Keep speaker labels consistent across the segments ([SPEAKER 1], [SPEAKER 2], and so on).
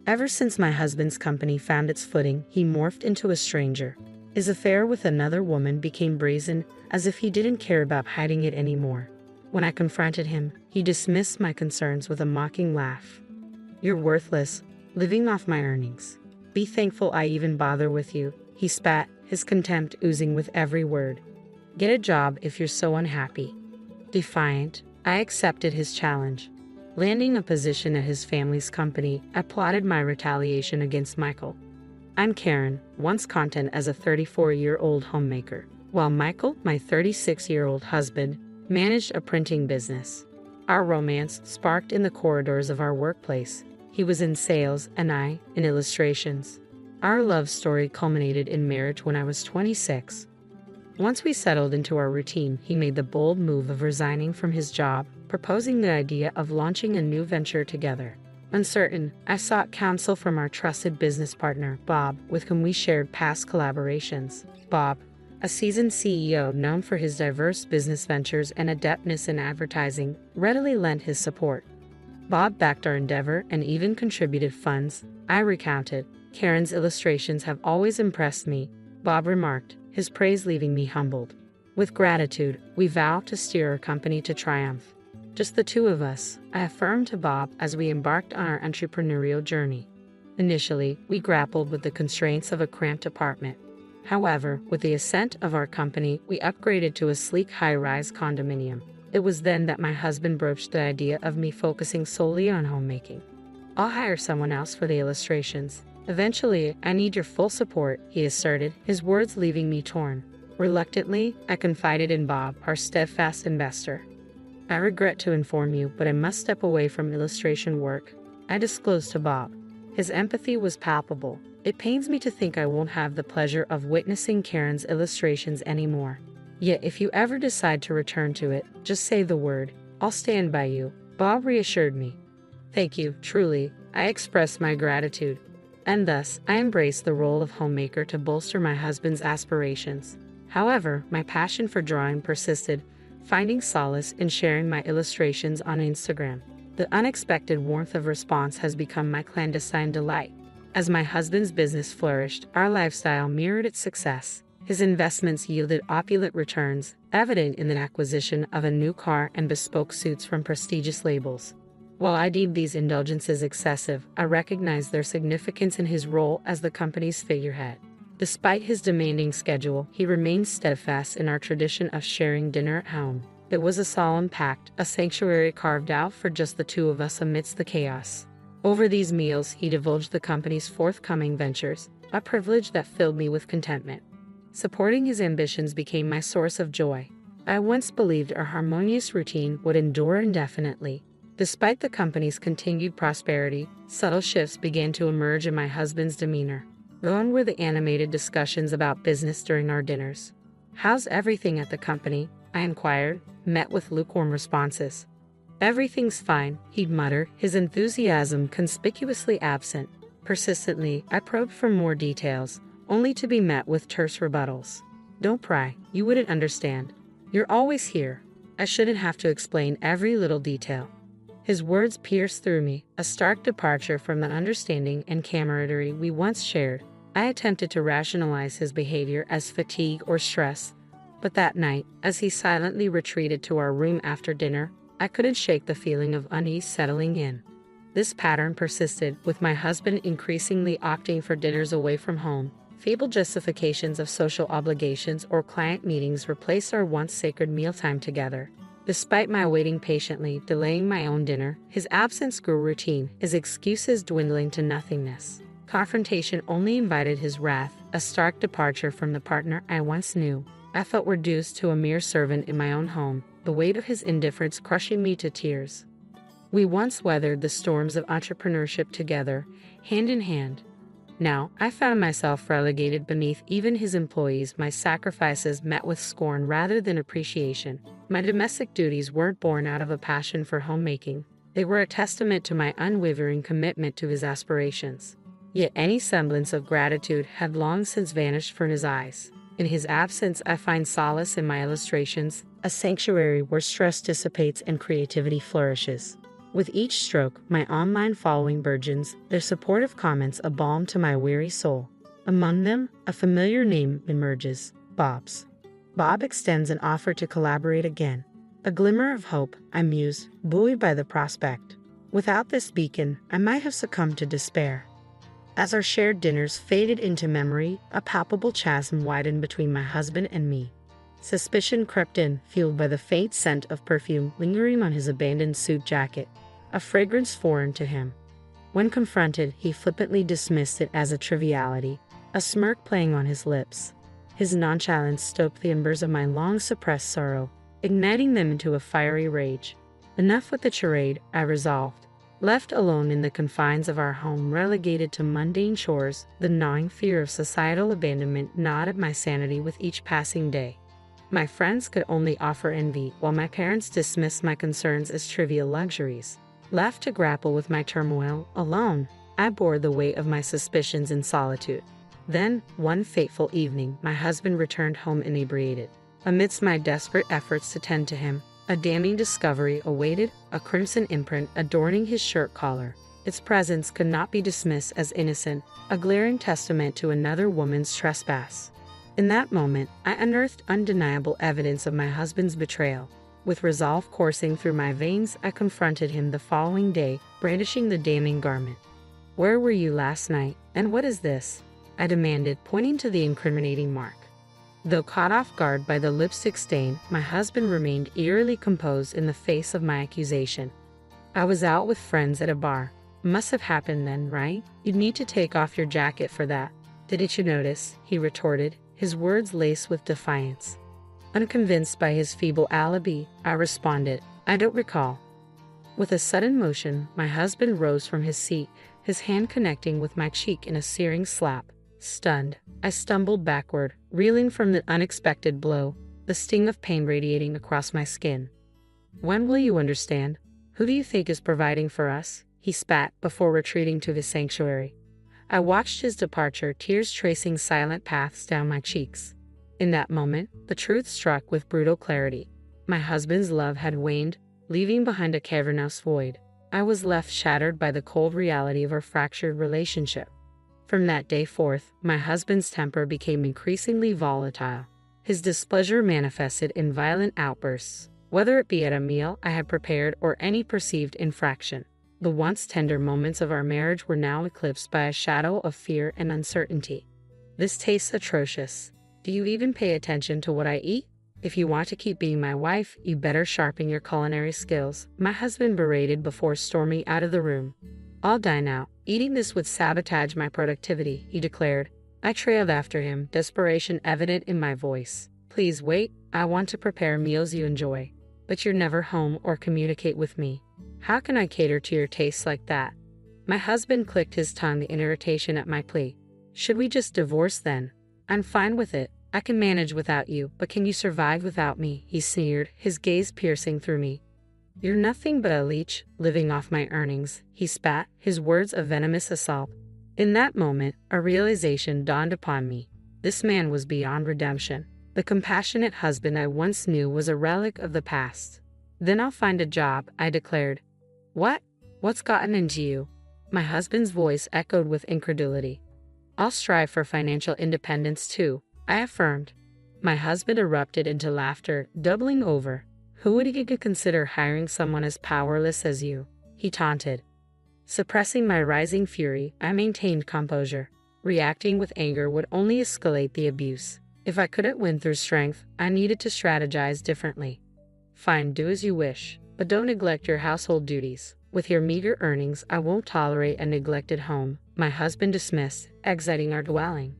[SPEAKER 1] Ever since my husband's company found its footing, he morphed into a stranger. His affair with another woman became brazen, as if he didn't care about hiding it anymore. When I confronted him, he dismissed my concerns with a mocking laugh. "You're worthless, living off my earnings. Be thankful I even bother with you," he spat, his contempt oozing with every word. "Get a job if you're so unhappy." Defiant, I accepted his challenge. Landing a position at his family's company, I plotted my retaliation against Michael. I'm Karen, once content as a 34-year-old homemaker, while Michael, my 36-year-old husband, managed a printing business. Our romance sparked in the corridors of our workplace. He was in sales and I in illustrations. Our love story culminated in marriage when I was 26. Once we settled into our routine, he made the bold move of resigning from his job, proposing the idea of launching a new venture together. Uncertain, I sought counsel from our trusted business partner, Bob, with whom we shared past collaborations. Bob, a seasoned CEO known for his diverse business ventures and adeptness in advertising, readily lent his support. Bob backed our endeavor and even contributed funds. I recounted, "Karen's illustrations have always impressed me," Bob remarked, his praise leaving me humbled. With gratitude, we vowed to steer our company to triumph. Just the two of us, I affirmed to Bob as we embarked on our entrepreneurial journey. Initially, we grappled with the constraints of a cramped apartment. However, with the ascent of our company, we upgraded to a sleek high-rise condominium. It was then that my husband broached the idea of me focusing solely on homemaking. "I'll hire someone else for the illustrations. Eventually, I need your full support," he asserted, his words leaving me torn. Reluctantly, I confided in Bob, our steadfast investor. "I regret to inform you, but I must step away from illustration work," I disclosed to Bob. His empathy was palpable. "It pains me to think I won't have the pleasure of witnessing Karen's illustrations anymore. Yet if you ever decide to return to it, just say the word. I'll stand by you," Bob reassured me. "Thank you, truly," I expressed my gratitude. And thus, I embraced the role of homemaker to bolster my husband's aspirations. However, my passion for drawing persisted, finding solace in sharing my illustrations on Instagram. The unexpected warmth of response has become my clandestine delight. As my husband's business flourished, our lifestyle mirrored its success. His investments yielded opulent returns, evident in the acquisition of a new car and bespoke suits from prestigious labels. While I deemed these indulgences excessive, I recognized their significance in his role as the company's figurehead. Despite his demanding schedule, he remained steadfast in our tradition of sharing dinner at home. It was a solemn pact, a sanctuary carved out for just the two of us amidst the chaos. Over these meals, he divulged the company's forthcoming ventures, a privilege that filled me with contentment. Supporting his ambitions became my source of joy. I once believed our harmonious routine would endure indefinitely. Despite the company's continued prosperity, subtle shifts began to emerge in my husband's demeanor. Gone were the animated discussions about business during our dinners. "How's everything at the company?" I inquired, met with lukewarm responses. "Everything's fine," he'd mutter, his enthusiasm conspicuously absent. Persistently, I probed for more details, only to be met with terse rebuttals. "Don't pry, you wouldn't understand. You're always here. I shouldn't have to explain every little detail." His words pierced through me, a stark departure from the understanding and camaraderie we once shared. I attempted to rationalize his behavior as fatigue or stress, but that night, as he silently retreated to our room after dinner, I couldn't shake the feeling of unease settling in. This pattern persisted, with my husband increasingly opting for dinners away from home. Feeble justifications of social obligations or client meetings replaced our once sacred mealtime together. Despite my waiting patiently, delaying my own dinner, his absence grew routine, his excuses dwindling to nothingness. Confrontation only invited his wrath, a stark departure from the partner I once knew. I felt reduced to a mere servant in my own home, the weight of his indifference crushing me to tears. We once weathered the storms of entrepreneurship together, hand in hand. Now, I found myself relegated beneath even his employees, my sacrifices met with scorn rather than appreciation. My domestic duties weren't born out of a passion for homemaking. They were a testament to my unwavering commitment to his aspirations. Yet any semblance of gratitude had long since vanished from his eyes. In his absence, I find solace in my illustrations, a sanctuary where stress dissipates and creativity flourishes. With each stroke, my online following burgeons, their supportive comments a balm to my weary soul. Among them, a familiar name emerges, Bob's. Bob extends an offer to collaborate again. A glimmer of hope, I muse, buoyed by the prospect. Without this beacon, I might have succumbed to despair. As our shared dinners faded into memory, a palpable chasm widened between my husband and me. Suspicion crept in, fueled by the faint scent of perfume lingering on his abandoned suit jacket, a fragrance foreign to him. When confronted, he flippantly dismissed it as a triviality, a smirk playing on his lips. His nonchalance stoked the embers of my long-suppressed sorrow, igniting them into a fiery rage. Enough with the charade, I resolved. Left alone in the confines of our home, relegated to mundane chores, the gnawing fear of societal abandonment gnawed at my sanity with each passing day. My friends could only offer envy, while my parents dismissed my concerns as trivial luxuries. Left to grapple with my turmoil, alone, I bore the weight of my suspicions in solitude. Then, one fateful evening, my husband returned home inebriated. Amidst my desperate efforts to tend to him, a damning discovery awaited, a crimson imprint adorning his shirt collar. Its presence could not be dismissed as innocent, a glaring testament to another woman's trespass. In that moment, I unearthed undeniable evidence of my husband's betrayal. With resolve coursing through my veins, I confronted him the following day, brandishing the damning garment. "Where were you last night, and what is this?" I demanded, pointing to the incriminating mark. Though caught off guard by the lipstick stain, my husband remained eerily composed in the face of my accusation. "I was out with friends at a bar. Must have happened then, right? You'd need to take off your jacket for that. Didn't you notice?" he retorted, his words laced with defiance. Unconvinced by his feeble alibi, I responded, "I don't recall." With a sudden motion, my husband rose from his seat, his hand connecting with my cheek in a searing slap. Stunned, I stumbled backward, reeling from the unexpected blow, the sting of pain radiating across my skin. "When will you understand? Who do you think is providing for us?" he spat before retreating to his sanctuary. I watched his departure, tears tracing silent paths down my cheeks. In that moment, the truth struck with brutal clarity. My husband's love had waned, leaving behind a cavernous void. I was left shattered by the cold reality of our fractured relationship. From that day forth, my husband's temper became increasingly volatile. His displeasure manifested in violent outbursts, whether it be at a meal I had prepared or any perceived infraction. The once tender moments of our marriage were now eclipsed by a shadow of fear and uncertainty. "This tastes atrocious. Do you even pay attention to what I eat? If you want to keep being my wife, you better sharpen your culinary skills," my husband berated before storming out of the room. "I'll dine out. Eating this would sabotage my productivity," he declared. I trailed after him, desperation evident in my voice. "Please wait. I want to prepare meals you enjoy. But you're never home or communicate with me. How can I cater to your tastes like that?" My husband clicked his tongue in irritation at my plea. "Should we just divorce then? I'm fine with it. I can manage without you, but can you survive without me?" he sneered, his gaze piercing through me. "You're nothing but a leech, living off my earnings," he spat, his words a venomous assault. In that moment, a realization dawned upon me. This man was beyond redemption. The compassionate husband I once knew was a relic of the past. "Then I'll find a job," I declared. "What? What's gotten into you?" My husband's voice echoed with incredulity. "I'll strive for financial independence too," I affirmed. My husband erupted into laughter, doubling over. "Who would you consider hiring someone as powerless as you?" he taunted. Suppressing my rising fury, I maintained composure. Reacting with anger would only escalate the abuse. If I couldn't win through strength, I needed to strategize differently. "Fine, do as you wish, but don't neglect your household duties. With your meager earnings, I won't tolerate a neglected home," my husband dismissed, exiting our dwelling.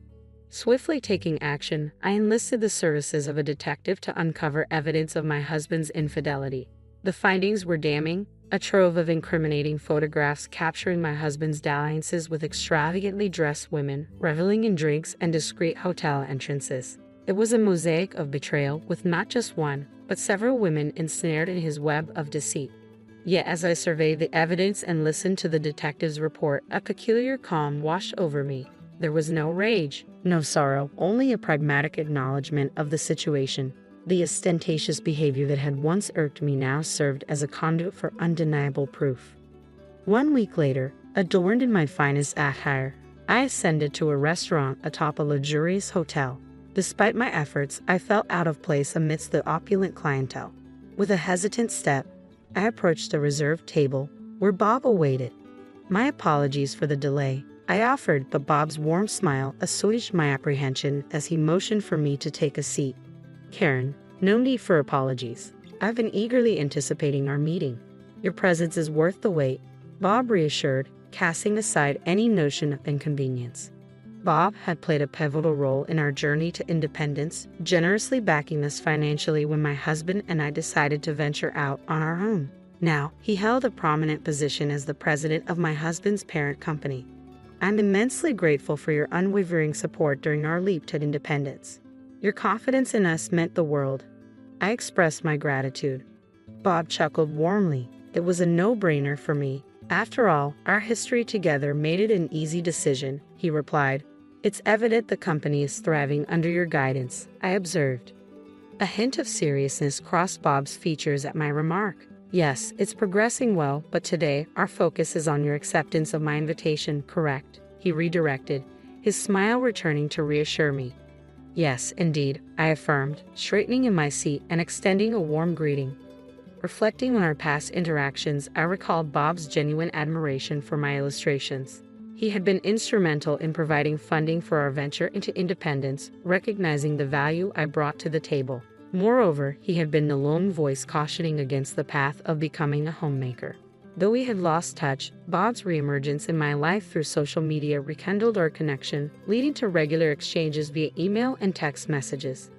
[SPEAKER 1] Swiftly taking action, I enlisted the services of a detective to uncover evidence of my husband's infidelity. The findings were damning, a trove of incriminating photographs capturing my husband's dalliances with extravagantly dressed women, reveling in drinks and discreet hotel entrances. It was a mosaic of betrayal, with not just one, but several women ensnared in his web of deceit. Yet as I surveyed the evidence and listened to the detective's report, a peculiar calm washed over me. There was no rage, no sorrow, only a pragmatic acknowledgement of the situation. The ostentatious behavior that had once irked me now served as a conduit for undeniable proof. 1 week later, adorned in my finest attire, I ascended to a restaurant atop a luxurious hotel. Despite my efforts, I felt out of place amidst the opulent clientele. With a hesitant step, I approached a reserved table where Bob awaited. My apologies for the delay, I offered, but Bob's warm smile assuaged my apprehension as he motioned for me to take a seat. Karen, no need for apologies. I've been eagerly anticipating our meeting. Your presence is worth the wait, Bob reassured, casting aside any notion of inconvenience. Bob had played a pivotal role in our journey to independence, generously backing us financially when my husband and I decided to venture out on our own. Now, he held a prominent position as the president of my husband's parent company. I'm immensely grateful for your unwavering support during our leap to independence. Your confidence in us meant the world. I expressed my gratitude. Bob chuckled warmly. It was a no-brainer for me. After all, our history together made it an easy decision, he replied. It's evident the company is thriving under your guidance, I observed. A hint of seriousness crossed Bob's features at my remark. Yes, it's progressing well, but today our focus is on your acceptance of my invitation, correct? He redirected, his smile returning to reassure me. Yes, indeed, I affirmed, straightening in my seat and extending a warm greeting. Reflecting on our past interactions, I recalled Bob's genuine admiration for my illustrations. He had been instrumental in providing funding for our venture into independence, recognizing the value I brought to the table. Moreover, he had been the lone voice cautioning against the path of becoming a homemaker. Though we had lost touch, Bob's reemergence in my life through social media rekindled our connection, leading to regular exchanges via email and text messages.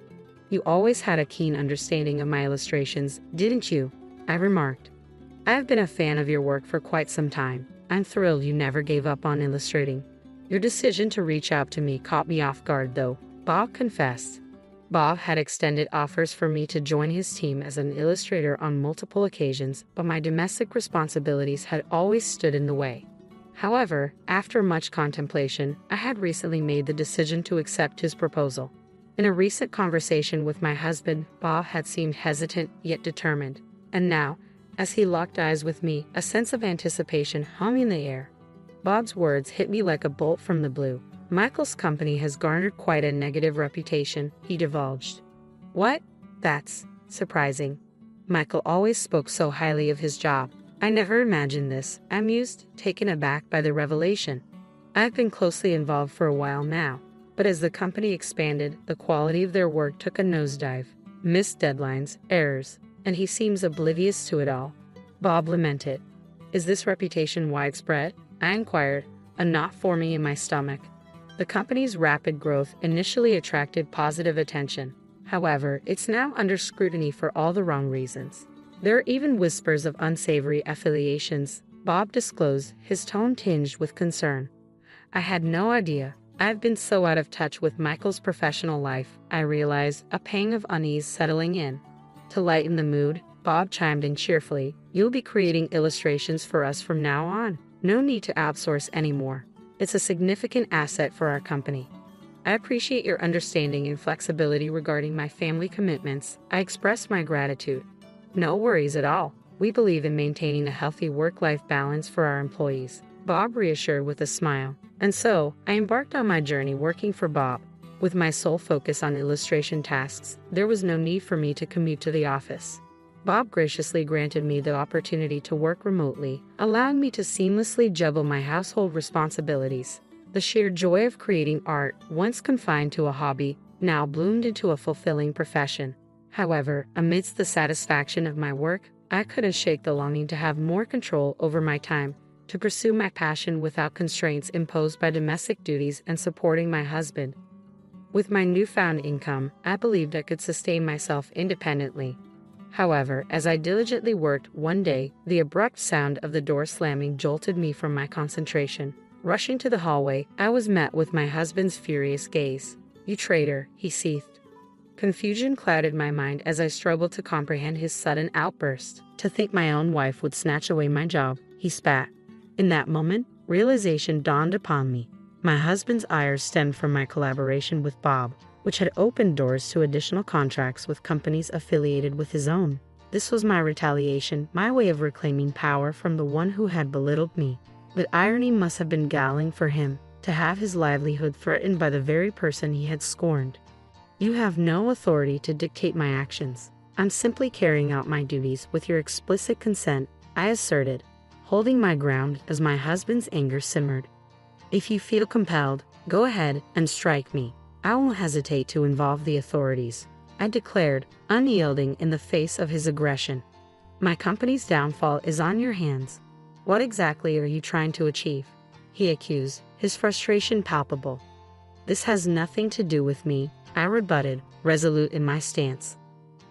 [SPEAKER 1] You always had a keen understanding of my illustrations, didn't you? I remarked. I've been a fan of your work for quite some time. I'm thrilled you never gave up on illustrating. Your decision to reach out to me caught me off guard, though, Bob confessed. Bob had extended offers for me to join his team as an illustrator on multiple occasions, but my domestic responsibilities had always stood in the way. However, after much contemplation, I had recently made the decision to accept his proposal. In a recent conversation with my husband, Bob had seemed hesitant yet determined, and now, as he locked eyes with me, a sense of anticipation hung in the air. Bob's words hit me like a bolt from the blue. Michael's company has garnered quite a negative reputation, he divulged. What? That's surprising. Michael always spoke so highly of his job. I never imagined this, I mused, taken aback by the revelation. I've been closely involved for a while now, but as the company expanded, the quality of their work took a nosedive. Missed deadlines, errors, and he seems oblivious to it all. Bob lamented. Is this reputation widespread? I inquired, a knot forming in my stomach. The company's rapid growth initially attracted positive attention. However, it's now under scrutiny for all the wrong reasons. There are even whispers of unsavory affiliations, Bob disclosed, his tone tinged with concern. I had no idea. I've been so out of touch with Michael's professional life, I realized, a pang of unease settling in. To lighten the mood, Bob chimed in cheerfully, You'll be creating illustrations for us from now on. No need to outsource anymore. It's a significant asset for our company. I appreciate your understanding and flexibility regarding my family commitments. I express my gratitude. No worries at all. We believe in maintaining a healthy work-life balance for our employees, Bob reassured with a smile. And so, I embarked on my journey working for Bob. With my sole focus on illustration tasks, there was no need for me to commute to the office. Bob graciously granted me the opportunity to work remotely, allowing me to seamlessly juggle my household responsibilities. The sheer joy of creating art, once confined to a hobby, now bloomed into a fulfilling profession. However, amidst the satisfaction of my work, I couldn't shake the longing to have more control over my time, to pursue my passion without constraints imposed by domestic duties and supporting my husband. With my newfound income, I believed I could sustain myself independently. However, as I diligently worked, one day, the abrupt sound of the door slamming jolted me from my concentration. Rushing to the hallway, I was met with my husband's furious gaze. You traitor, he seethed. Confusion clouded my mind as I struggled to comprehend his sudden outburst. To think my own wife would snatch away my job, he spat. In that moment, realization dawned upon me. My husband's ire stemmed from my collaboration with Bob. which had opened doors to additional contracts with companies affiliated with his own. This was my retaliation, my way of reclaiming power from the one who had belittled me. But irony must have been galling for him, to have his livelihood threatened by the very person he had scorned. You have no authority to dictate my actions. I'm simply carrying out my duties with your explicit consent, I asserted, holding my ground as my husband's anger simmered. If you feel compelled, go ahead and strike me. I won't hesitate to involve the authorities, I declared, unyielding in the face of his aggression. My company's downfall is on your hands. What exactly are you trying to achieve? He accused, his frustration palpable. This has nothing to do with me, I rebutted, resolute in my stance.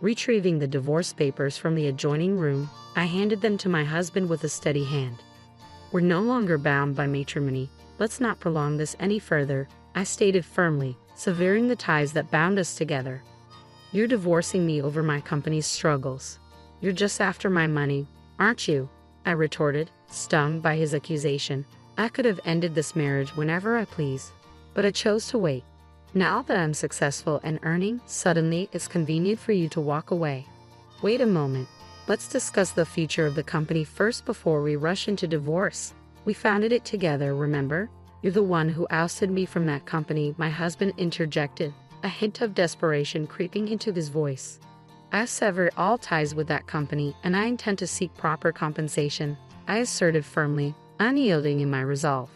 [SPEAKER 1] Retrieving the divorce papers from the adjoining room, I handed them to my husband with a steady hand. We're no longer bound by matrimony. Let's not prolong this any further, I stated firmly, severing the ties that bound us together. You're divorcing me over my company's struggles. You're just after my money, aren't you? I retorted, stung by his accusation. I could have ended this marriage whenever I please, but I chose to wait. Now that I'm successful and earning, suddenly it's convenient for you to walk away. Wait a moment. Let's discuss the future of the company first before we rush into divorce. We founded it together, remember? You're the one who ousted me from that company, my husband interjected, a hint of desperation creeping into his voice. I severed all ties with that company, and I intend to seek proper compensation, I asserted firmly, unyielding in my resolve.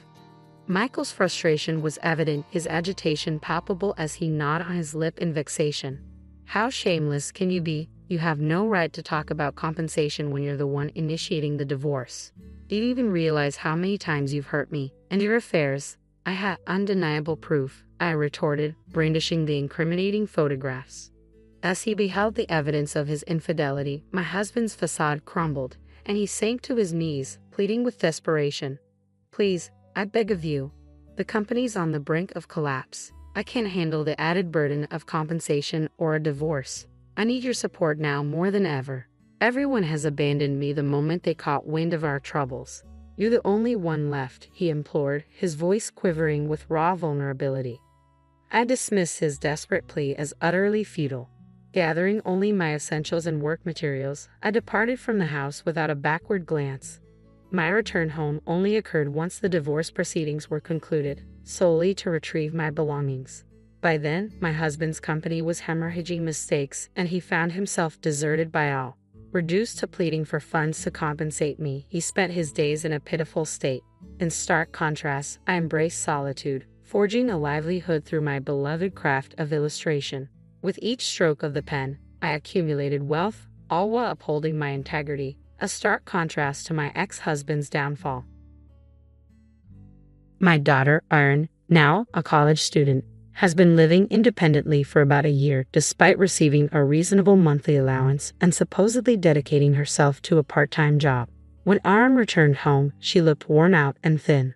[SPEAKER 1] Michael's frustration was evident, his agitation palpable as he gnawed on his lip in vexation. How shameless can you be? You have no right to talk about compensation when you're the one initiating the divorce. Do you even realize how many times you've hurt me and your affairs? I had undeniable proof, I retorted, brandishing the incriminating photographs. As he beheld the evidence of his infidelity, my husband's facade crumbled, and he sank to his knees, pleading with desperation. Please, I beg of you. The company's on the brink of collapse. I can't handle the added burden of compensation or a divorce. I need your support now more than ever. Everyone has abandoned me the moment they caught wind of our troubles. You're the only one left, he implored, his voice quivering with raw vulnerability. I dismissed his desperate plea as utterly futile. Gathering only my essentials and work materials, I departed from the house without a backward glance. My return home only occurred once the divorce proceedings were concluded, solely to retrieve my belongings. By then, my husband's company was hemorrhaging mistakes, and he found himself deserted by all. Reduced to pleading for funds to compensate me, he spent his days in a pitiful state. In stark contrast, I embraced solitude, forging a livelihood through my beloved craft of illustration. With each stroke of the pen, I accumulated wealth, all while upholding my integrity, a stark contrast to my ex-husband's downfall. My daughter, Erin, now a college student, has been living independently for about a year despite receiving a reasonable monthly allowance and supposedly dedicating herself to a part-time job. When Erin returned home, she looked worn out and thin.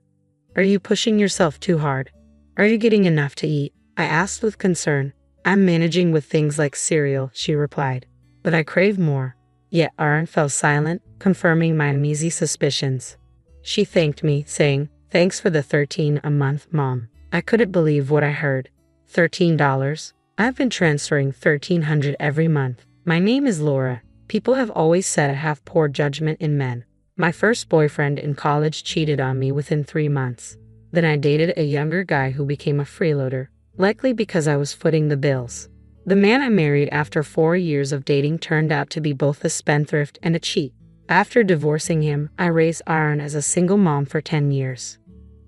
[SPEAKER 1] Are you pushing yourself too hard? Are you getting enough to eat? I asked with concern. I'm managing with things like cereal, she replied. But I crave more. Yet Erin fell silent, confirming my uneasy suspicions. She thanked me, saying, "Thanks for the $13 a month, Mom." I couldn't believe what I heard. $13? I've been transferring $1,300 every month. My name is Laura. People have always said I have poor judgment in men. My first boyfriend in college cheated on me within 3 months. Then I dated a younger guy who became a freeloader, likely because I was footing the bills. The man I married after 4 years of dating turned out to be both a spendthrift and a cheat. After divorcing him, I raised Erin as a single mom for 10 years.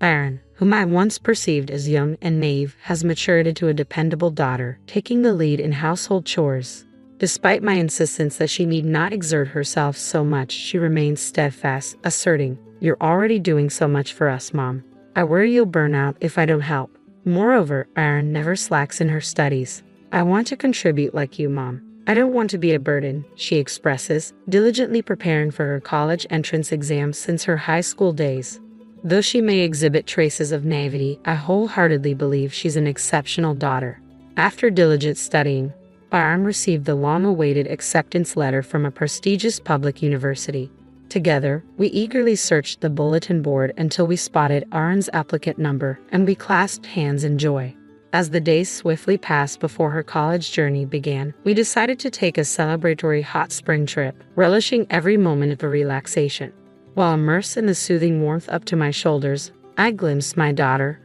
[SPEAKER 1] Erin, whom I once perceived as young and naive, has matured into a dependable daughter, taking the lead in household chores. Despite my insistence that she need not exert herself so much, she remains steadfast, asserting, "You're already doing so much for us, Mom. I worry you'll burn out if I don't help." Moreover, Erin never slacks in her studies. "I want to contribute like you, Mom. I don't want to be a burden," she expresses, diligently preparing for her college entrance exams since her high school days. Though she may exhibit traces of naivety, I wholeheartedly believe she's an exceptional daughter. After diligent studying, Erin received the long-awaited acceptance letter from a prestigious public university. Together, we eagerly searched the bulletin board until we spotted Erin's applicant number, and we clasped hands in joy. As the days swiftly passed before her college journey began, we decided to take a celebratory hot spring trip, relishing every moment of the relaxation. While immersed in the soothing warmth up to my shoulders, I glimpsed my daughter,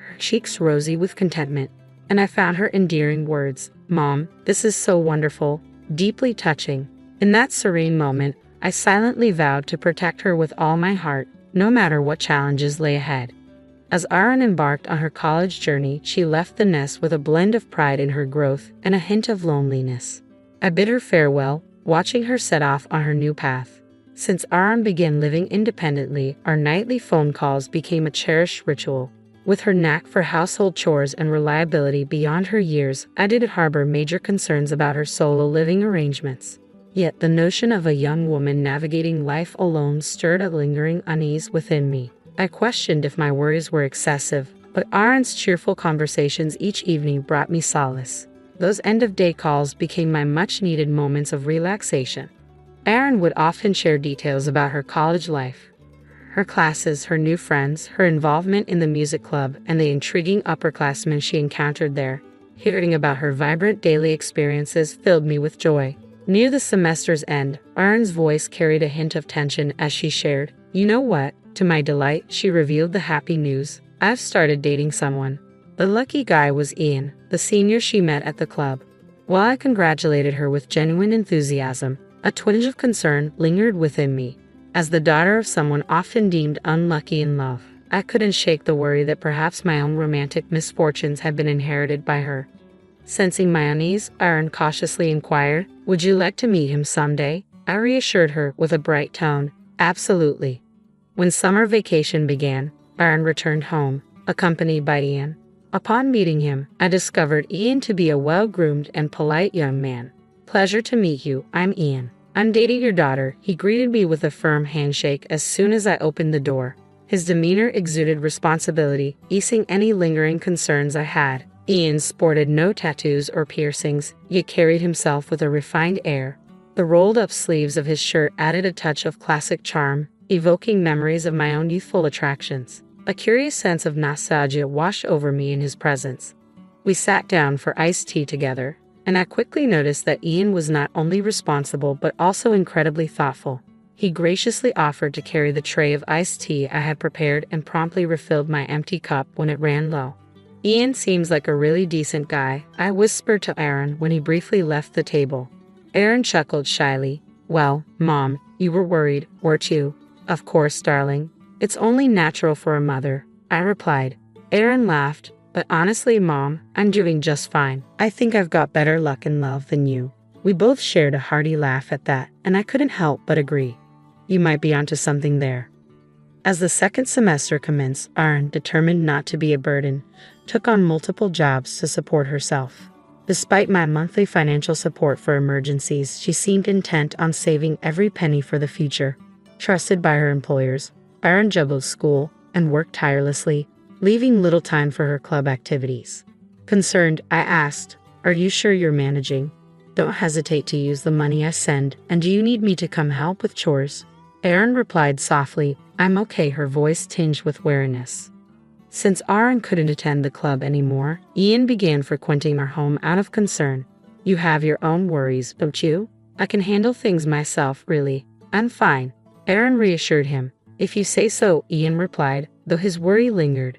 [SPEAKER 1] her cheeks rosy with contentment, and I found her endearing words, "Mom, this is so wonderful," deeply touching. In that serene moment, I silently vowed to protect her with all my heart, no matter what challenges lay ahead. As Aaron embarked on her college journey, she left the nest with a blend of pride in her growth and a hint of loneliness. I bid her farewell, watching her set off on her new path. Since Aaron began living independently, our nightly phone calls became a cherished ritual. With her knack for household chores and reliability beyond her years, I didn't harbor major concerns about her solo living arrangements. Yet the notion of a young woman navigating life alone stirred a lingering unease within me. I questioned if my worries were excessive, but Aaron's cheerful conversations each evening brought me solace. Those end-of-day calls became my much-needed moments of relaxation. Aaron would often share details about her college life, her classes, her new friends, her involvement in the music club, and the intriguing upperclassmen she encountered there. Hearing about her vibrant daily experiences filled me with joy. Near the semester's end, Aaron's voice carried a hint of tension as she shared, "You know what?" To my delight, she revealed the happy news. "I've started dating someone." The lucky guy was Ian, the senior she met at the club. While I congratulated her with genuine enthusiasm, a twinge of concern lingered within me. As the daughter of someone often deemed unlucky in love, I couldn't shake the worry that perhaps my own romantic misfortunes had been inherited by her. Sensing my unease, Aaron cautiously inquired, "Would you like to meet him someday?" I reassured her with a bright tone, "Absolutely." When summer vacation began, Aaron returned home, accompanied by Ian. Upon meeting him, I discovered Ian to be a well-groomed and polite young man. "Pleasure to meet you, I'm Ian. I'm dating your daughter," he greeted me with a firm handshake as soon as I opened the door. His demeanor exuded responsibility, easing any lingering concerns I had. Ian sported no tattoos or piercings, yet carried himself with a refined air. The rolled-up sleeves of his shirt added a touch of classic charm, evoking memories of my own youthful attractions. A curious sense of nostalgia washed over me in his presence. We sat down for iced tea together, and I quickly noticed that Ian was not only responsible but also incredibly thoughtful. He graciously offered to carry the tray of iced tea I had prepared and promptly refilled my empty cup when it ran low. "Ian seems like a really decent guy," I whispered to Aaron when he briefly left the table. Aaron chuckled shyly. "Well, Mom, you were worried, weren't you?" "Of course, darling. It's only natural for a mother," I replied. Aaron laughed, "But honestly, Mom, I'm doing just fine. I think I've got better luck in love than you." We both shared a hearty laugh at that, and I couldn't help but agree. You might be onto something there. As the second semester commenced, Aaron, determined not to be a burden, took on multiple jobs to support herself. Despite my monthly financial support for emergencies, she seemed intent on saving every penny for the future. Trusted by her employers, Aaron juggled school and worked tirelessly, leaving little time for her club activities. Concerned, I asked, "Are you sure you're managing? Don't hesitate to use the money I send, and do you need me to come help with chores?" Aaron replied softly, "I'm okay," her voice tinged with wariness. Since Aaron couldn't attend the club anymore, Ian began frequenting our home out of concern. "You have your own worries, don't you? I can handle things myself, really. I'm fine," Aaron reassured him. "If you say so," Ian replied, though his worry lingered.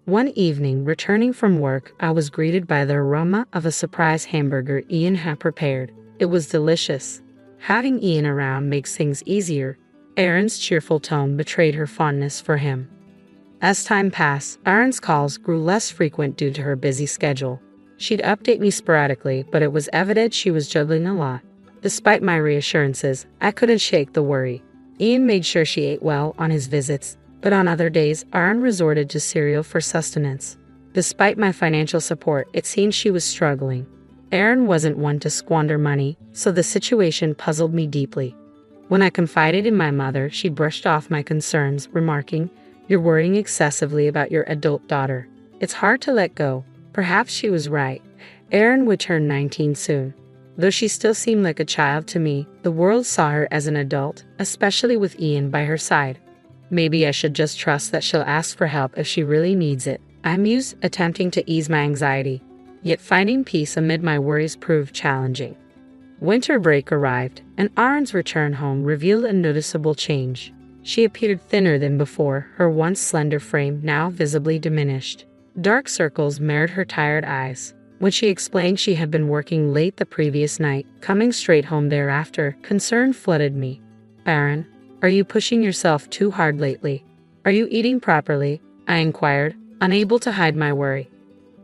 [SPEAKER 1] One evening, returning from work, I was greeted by the aroma of a surprise hamburger Ian had prepared. It was delicious. Having Ian around makes things easier. Aaron's cheerful tone betrayed her fondness for him. As time passed, Aaron's calls grew less frequent due to her busy schedule. She'd update me sporadically, but it was evident she was juggling a lot. Despite my reassurances, I couldn't shake the worry. Ian made sure she ate well on his visits, but on other days, Aaron resorted to cereal for sustenance. Despite my financial support, it seemed she was struggling. Aaron wasn't one to squander money, so the situation puzzled me deeply. When I confided in my mother, she brushed off my concerns, remarking, "You're worrying excessively about your adult daughter. It's hard to let go." Perhaps she was right. Aaron would turn 19 soon. Though she still seemed like a child to me, the world saw her as an adult, especially with Ian by her side. Maybe I should just trust that she'll ask for help if she really needs it. I mused, attempting to ease my anxiety. Yet finding peace amid my worries proved challenging. Winter break arrived, and Aaron's return home revealed a noticeable change. She appeared thinner than before, her once slender frame now visibly diminished. Dark circles mirrored her tired eyes. When she explained she had been working late the previous night, coming straight home thereafter, concern flooded me. "Aaron, are you pushing yourself too hard lately? Are you eating properly?" I inquired, unable to hide my worry.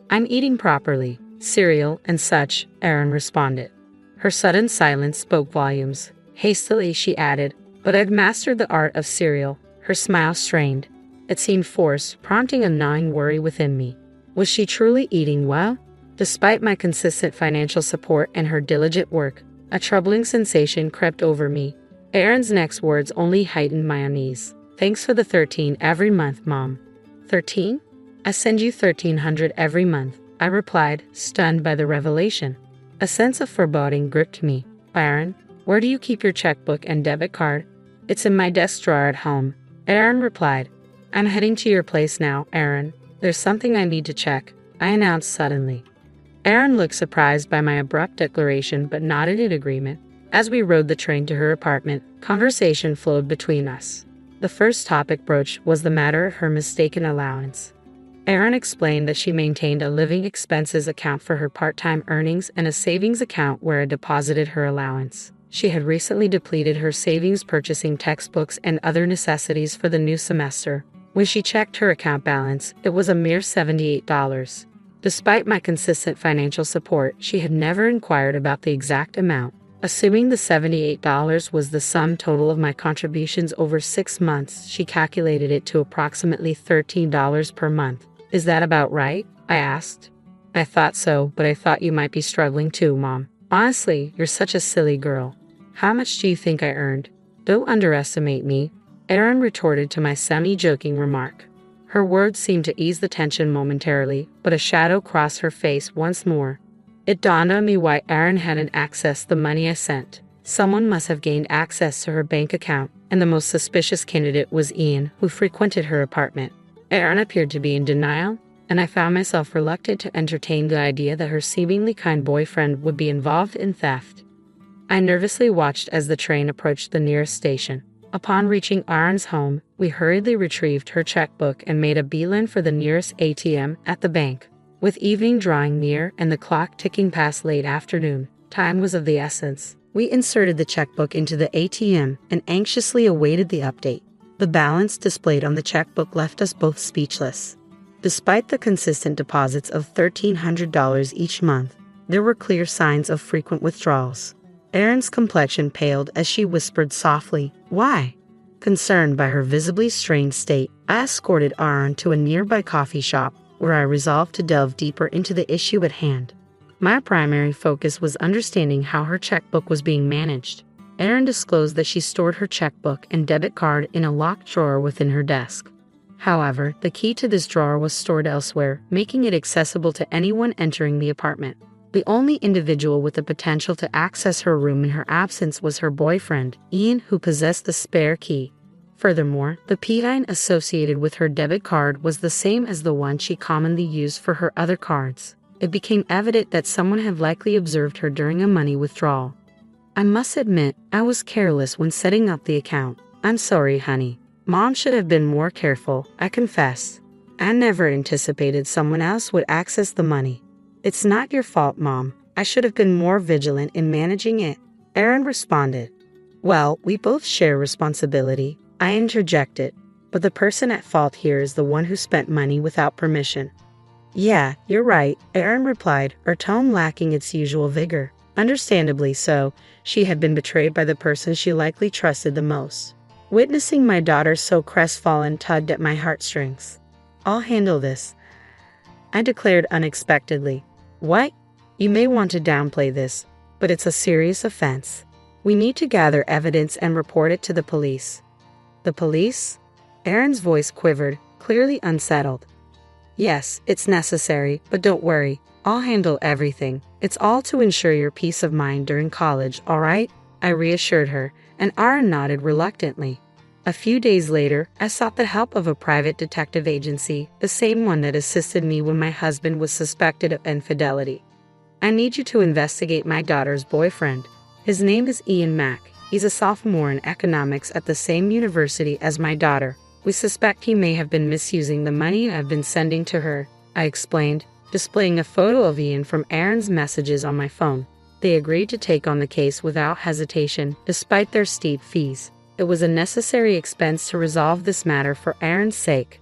[SPEAKER 1] "I'm eating properly, cereal and such," Aaron responded. Her sudden silence spoke volumes. Hastily she added, "But I've mastered the art of cereal." Her smile strained. It seemed forced, prompting a gnawing worry within me. Was she truly eating well? Despite my consistent financial support and her diligent work, a troubling sensation crept over me. Aaron's next words only heightened my unease. "Thanks for the 13 every month, Mom." 13? "I send you 1,300 every month," I replied, stunned by the revelation. A sense of foreboding gripped me. "Aaron, where do you keep your checkbook and debit card?" "It's in my desk drawer at home," Aaron replied. "I'm heading to your place now, Aaron. There's something I need to check," I announced suddenly. Aaron looked surprised by my abrupt declaration but nodded in agreement. As we rode the train to her apartment, conversation flowed between us. The first topic broached was the matter of her mistaken allowance. Aaron explained that she maintained a living expenses account for her part-time earnings and a savings account where I deposited her allowance. She had recently depleted her savings purchasing textbooks and other necessities for the new semester. When she checked her account balance, it was a mere $78. Despite my consistent financial support, she had never inquired about the exact amount. Assuming the $78 was the sum total of my contributions over 6 months, she calculated it to approximately $13 per month. "Is that about right?" I asked. "I thought so, but I thought you might be struggling too, Mom. Honestly, you're such a silly girl. How much do you think I earned?" "Don't underestimate me," Aaron retorted to my semi-joking remark. Her words seemed to ease the tension momentarily, but a shadow crossed her face once more. It dawned on me why Aaron hadn't accessed the money I sent. Someone must have gained access to her bank account, and the most suspicious candidate was Ian, who frequented her apartment. Aaron appeared to be in denial, and I found myself reluctant to entertain the idea that her seemingly kind boyfriend would be involved in theft. I nervously watched as the train approached the nearest station. Upon reaching Aaron's home, we hurriedly retrieved her checkbook and made a beeline for the nearest ATM at the bank. With evening drawing near and the clock ticking past late afternoon, time was of the essence. We inserted the checkbook into the ATM and anxiously awaited the update. The balance displayed on the checkbook left us both speechless. Despite the consistent deposits of $1,300 each month, there were clear signs of frequent withdrawals. Aaron's complexion paled as she whispered softly, "Why?" Concerned by her visibly strained state, I escorted Aaron to a nearby coffee shop, where I resolved to delve deeper into the issue at hand. My primary focus was understanding how her checkbook was being managed. Aaron disclosed that she stored her checkbook and debit card in a locked drawer within her desk. However, the key to this drawer was stored elsewhere, making it accessible to anyone entering the apartment. The only individual with the potential to access her room in her absence was her boyfriend, Ian, who possessed the spare key. Furthermore, the PIN associated with her debit card was the same as the one she commonly used for her other cards. It became evident that someone had likely observed her during a money withdrawal. "I must admit, I was careless when setting up the account. I'm sorry, honey. Mom should have been more careful," I confessed. "I never anticipated someone else would access the money." "It's not your fault, Mom. I should have been more vigilant in managing it," Aaron responded. "Well, we both share responsibility," I interjected. "But the person at fault here is the one who spent money without permission." "Yeah, you're right," Aaron replied, her tone lacking its usual vigor. Understandably so, she had been betrayed by the person she likely trusted the most. Witnessing my daughter so crestfallen tugged at my heartstrings. "I'll handle this," I declared unexpectedly. "What? You may want to downplay this, but it's a serious offense. We need to gather evidence and report it to the police." "The police?" Aaron's voice quivered, clearly unsettled. "Yes, it's necessary, but don't worry. I'll handle everything. It's all to ensure your peace of mind during college, all right?" I reassured her, and Aaron nodded reluctantly. A few days later, I sought the help of a private detective agency, the same one that assisted me when my husband was suspected of infidelity. I need you to investigate my daughter's boyfriend. His name is Ian Mack. He's a sophomore in economics at the same university as my daughter. We suspect he may have been misusing the money I've been sending to her, I explained, displaying a photo of Ian from Aaron's messages on my phone. They agreed to take on the case without hesitation, despite their steep fees. It was a necessary expense to resolve this matter for Aaron's sake.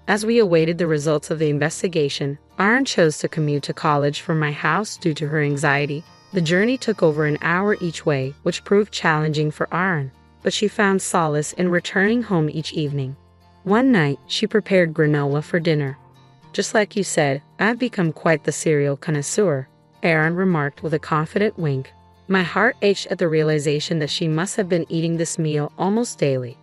[SPEAKER 1] As we awaited the results of the investigation, Aaron chose to commute to college from my house due to her anxiety. The journey took over an hour each way, which proved challenging for Aaron, but she found solace in returning home each evening. One night, she prepared granola for dinner. "Just like you said, I've become quite the cereal connoisseur," Aaron remarked with a confident wink. My heart ached at the realization that she must have been eating this meal almost daily.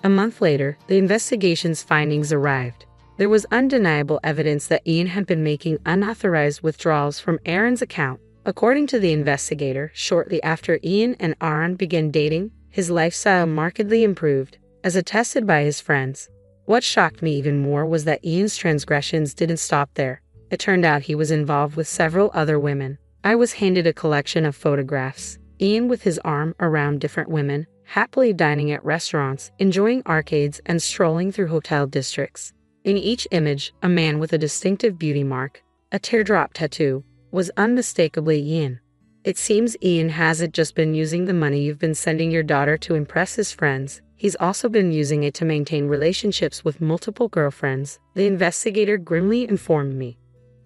[SPEAKER 1] A month later, the investigation's findings arrived. There was undeniable evidence that Ian had been making unauthorized withdrawals from Aaron's account. According to the investigator, shortly after Ian and Aaron began dating, his lifestyle markedly improved, as attested by his friends. What shocked me even more was that Ian's transgressions didn't stop there. It turned out he was involved with several other women. I was handed a collection of photographs. Ian with his arm around different women, happily dining at restaurants, enjoying arcades, and strolling through hotel districts. In each image, a man with a distinctive beauty mark, a teardrop tattoo, was unmistakably Ian. It seems Ian hasn't just been using the money you've been sending your daughter to impress his friends. He's also been using it to maintain relationships with multiple girlfriends, the investigator grimly informed me.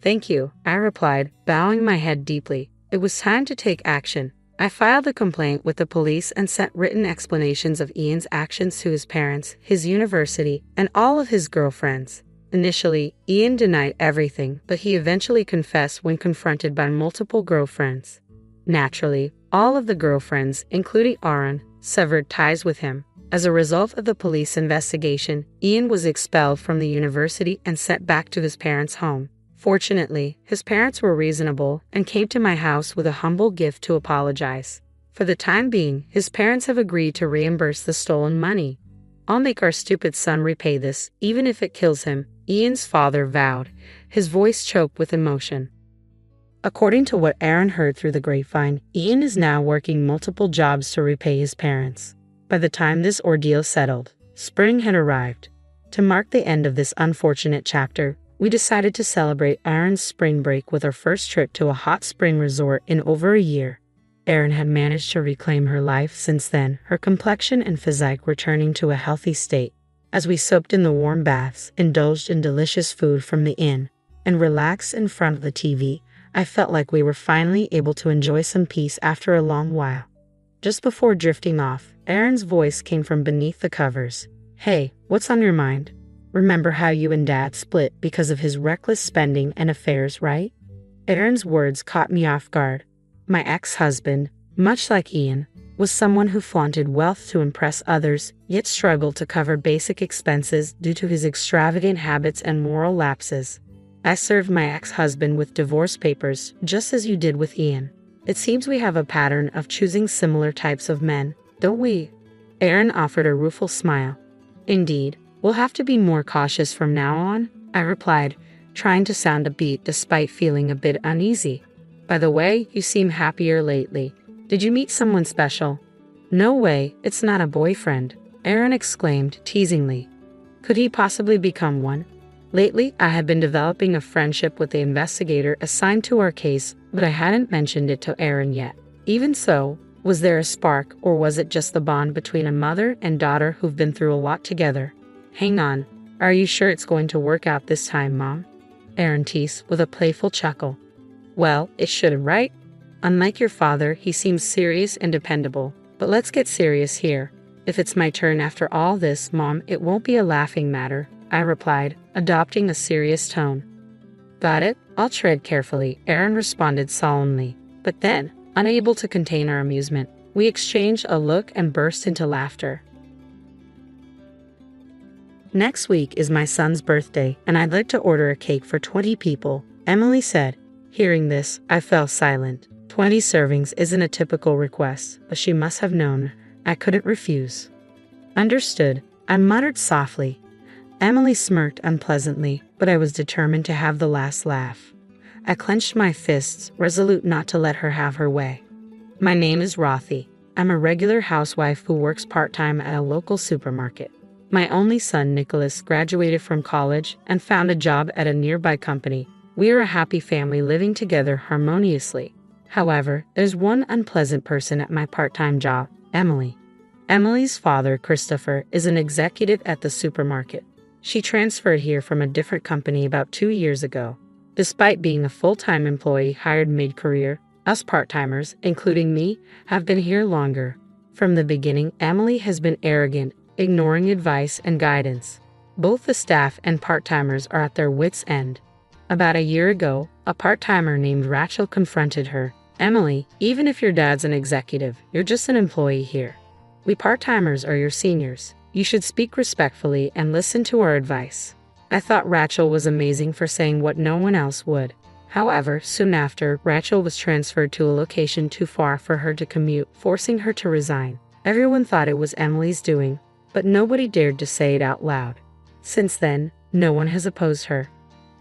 [SPEAKER 1] "Thank you," I replied, bowing my head deeply. It was time to take action. I filed a complaint with the police and sent written explanations of Ian's actions to his parents, his university, and all of his girlfriends. Initially, Ian denied everything, but he eventually confessed when confronted by multiple girlfriends. Naturally, all of the girlfriends, including Aaron, severed ties with him. As a result of the police investigation, Ian was expelled from the university and sent back to his parents' home. Fortunately, his parents were reasonable and came to my house with a humble gift to apologize. For the time being, his parents have agreed to reimburse the stolen money. "I'll make our stupid son repay this, even if it kills him," Ian's father vowed, his voice choked with emotion. According to what Aaron heard through the grapevine, Ian is now working multiple jobs to repay his parents. By the time this ordeal settled, spring had arrived. To mark the end of this unfortunate chapter, we decided to celebrate Aaron's spring break with our first trip to a hot spring resort in over a year. Aaron had managed to reclaim her life since then, her complexion and physique returning to a healthy state. As we soaked in the warm baths, indulged in delicious food from the inn, and relaxed in front of the TV, I felt like we were finally able to enjoy some peace after a long while. Just before drifting off, Aaron's voice came from beneath the covers. "Hey, what's on your mind? Remember how you and Dad split because of his reckless spending and affairs, right?" Aaron's words caught me off guard. My ex-husband, much like Ian, was someone who flaunted wealth to impress others, yet struggled to cover basic expenses due to his extravagant habits and moral lapses. "I served my ex-husband with divorce papers, just as you did with Ian. It seems we have a pattern of choosing similar types of men, don't we?" Aaron offered a rueful smile. "Indeed. We'll have to be more cautious from now on," I replied, trying to sound upbeat despite feeling a bit uneasy. "By the way, you seem happier lately. Did you meet someone special?" "No way, it's not a boyfriend," Aaron exclaimed teasingly. "Could he possibly become one?" Lately, I had been developing a friendship with the investigator assigned to our case, but I hadn't mentioned it to Aaron yet. Even so, was there a spark, or was it just the bond between a mother and daughter who've been through a lot together? "Hang on, are you sure it's going to work out this time, Mom?" Aaron teased with a playful chuckle. "Well, it should, right? Unlike your father, he seems serious and dependable. But let's get serious here. If it's my turn after all this, Mom, it won't be a laughing matter," I replied, adopting a serious tone. "Got it? I'll tread carefully," Aaron responded solemnly. But then, unable to contain our amusement, we exchanged a look and burst into laughter. "Next week is my son's birthday, and I'd like to order a cake for 20 people, Emily said. Hearing this, I fell silent. 20 servings isn't a typical request, but she must have known I couldn't refuse. "Understood," I muttered softly. Emily smirked unpleasantly, but I was determined to have the last laugh. I clenched my fists, resolute not to let her have her way. My name is Rothy. I'm a regular housewife who works part-time at a local supermarket. My only son, Nicholas, graduated from college and found a job at a nearby company. We are a happy family living together harmoniously. However, there's one unpleasant person at my part-time job, Emily. Emily's father, Christopher, is an executive at the supermarket. She transferred here from a different company about 2 years ago. Despite being a full-time employee hired mid-career, us part-timers, including me, have been here longer. From the beginning, Emily has been arrogant, ignoring advice and guidance. Both the staff and part-timers are at their wits' end. About a year ago, a part-timer named Rachel confronted her. Emily, even if your dad's an executive, you're just an employee here. We part-timers are your seniors. You should speak respectfully and listen to our advice. I thought Rachel was amazing for saying what no one else would. However, soon after, Rachel was transferred to a location too far for her to commute, forcing her to resign. Everyone thought it was Emily's doing, but nobody dared to say it out loud. Since then, no one has opposed her.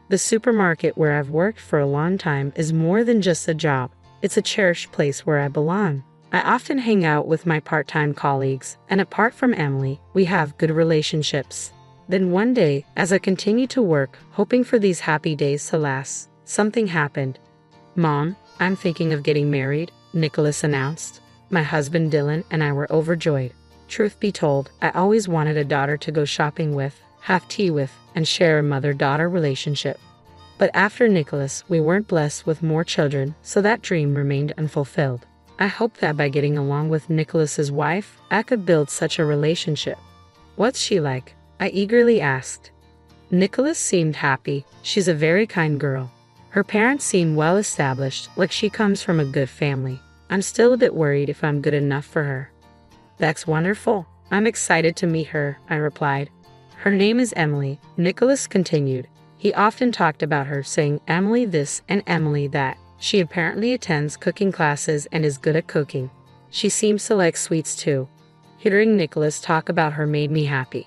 [SPEAKER 1] The supermarket where I've worked for a long time is more than just a job. It's a cherished place where I belong. I often hang out with my part-time colleagues, and apart from Emily, we have good relationships. Then one day, as I continued to work, hoping for these happy days to last, something happened. Mom, I'm thinking of getting married, Nicholas announced. My husband Dylan and I were overjoyed. Truth be told, I always wanted a daughter to go shopping with, have tea with, and share a mother-daughter relationship. But after Nicholas, we weren't blessed with more children, so that dream remained unfulfilled. I hoped that by getting along with Nicholas's wife, I could build such a relationship. What's she like? I eagerly asked. Nicholas seemed happy. She's a very kind girl. Her parents seem well established, like she comes from a good family. I'm still a bit worried if I'm good enough for her. That's wonderful. I'm excited to meet her, I replied. Her name is Emily, Nicholas continued. He often talked about her, saying Emily this and Emily that. She apparently attends cooking classes and is good at cooking. She seems to like sweets too. Hearing Nicholas talk about her made me happy.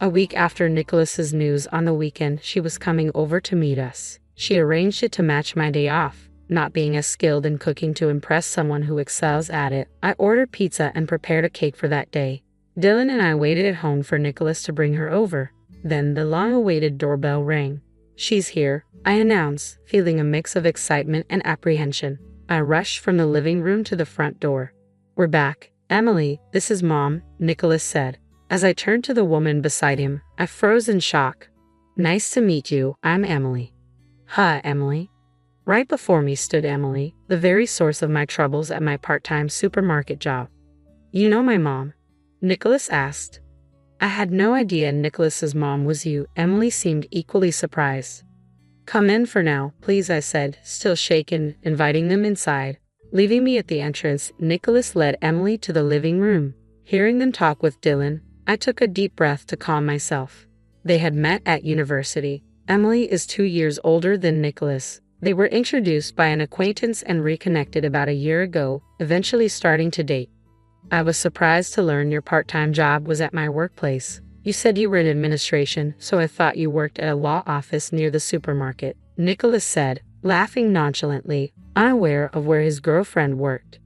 [SPEAKER 1] A week after Nicholas's news on the weekend, she was coming over to meet us. She arranged it to match my day off. Not being as skilled in cooking to impress someone who excels at it, I ordered pizza and prepared a cake for that day. Dylan and I waited at home for Nicholas to bring her over. Then the long-awaited doorbell rang. She's here, I announced, feeling a mix of excitement and apprehension. I rushed from the living room to the front door. We're back. Emily, this is Mom, Nicholas said. As I turned to the woman beside him, I froze in shock. Nice to meet you, I'm Emily. Hi, Emily. Right before me stood Emily, the very source of my troubles at my part-time supermarket job. You know my mom? Nicholas asked. I had no idea Nicholas's mom was you. Emily seemed equally surprised. Come in for now, please, I said, still shaken, inviting them inside. Leaving me at the entrance, Nicholas led Emily to the living room. Hearing them talk with Dylan, I took a deep breath to calm myself. They had met at university. Emily is 2 years older than Nicholas. They were introduced by an acquaintance and reconnected about a year ago, eventually starting to date. I was surprised to learn your part-time job was at my workplace. You said you were in administration, so I thought you worked at a law office near the supermarket, Nicholas said, laughing nonchalantly, unaware of where his girlfriend worked.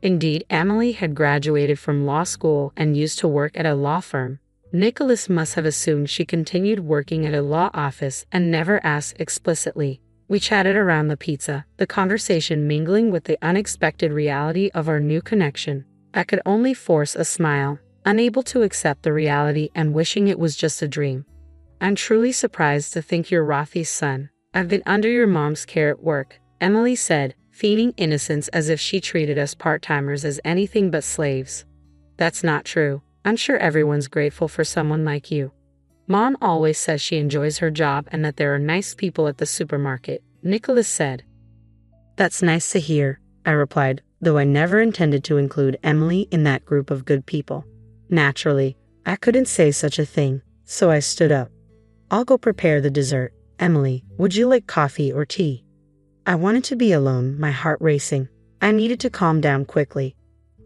[SPEAKER 1] Indeed, Emily had graduated from law school and used to work at a law firm. Nicholas must have assumed she continued working at a law office and never asked explicitly. We chatted around the pizza, the conversation mingling with the unexpected reality of our new connection. I could only force a smile, unable to accept the reality and wishing it was just a dream. I'm truly surprised to think you're Rothy's son. I've been under your mom's care at work, Emily said, feigning innocence as if she treated us part-timers as anything but slaves. That's not true. I'm sure everyone's grateful for someone like you. Mom always says she enjoys her job and that there are nice people at the supermarket, Nicholas said. That's nice to hear, I replied, though I never intended to include Emily in that group of good people. Naturally, I couldn't say such a thing, so I stood up. I'll go prepare the dessert. Emily, would you like coffee or tea? I wanted to be alone, my heart racing. I needed to calm down quickly.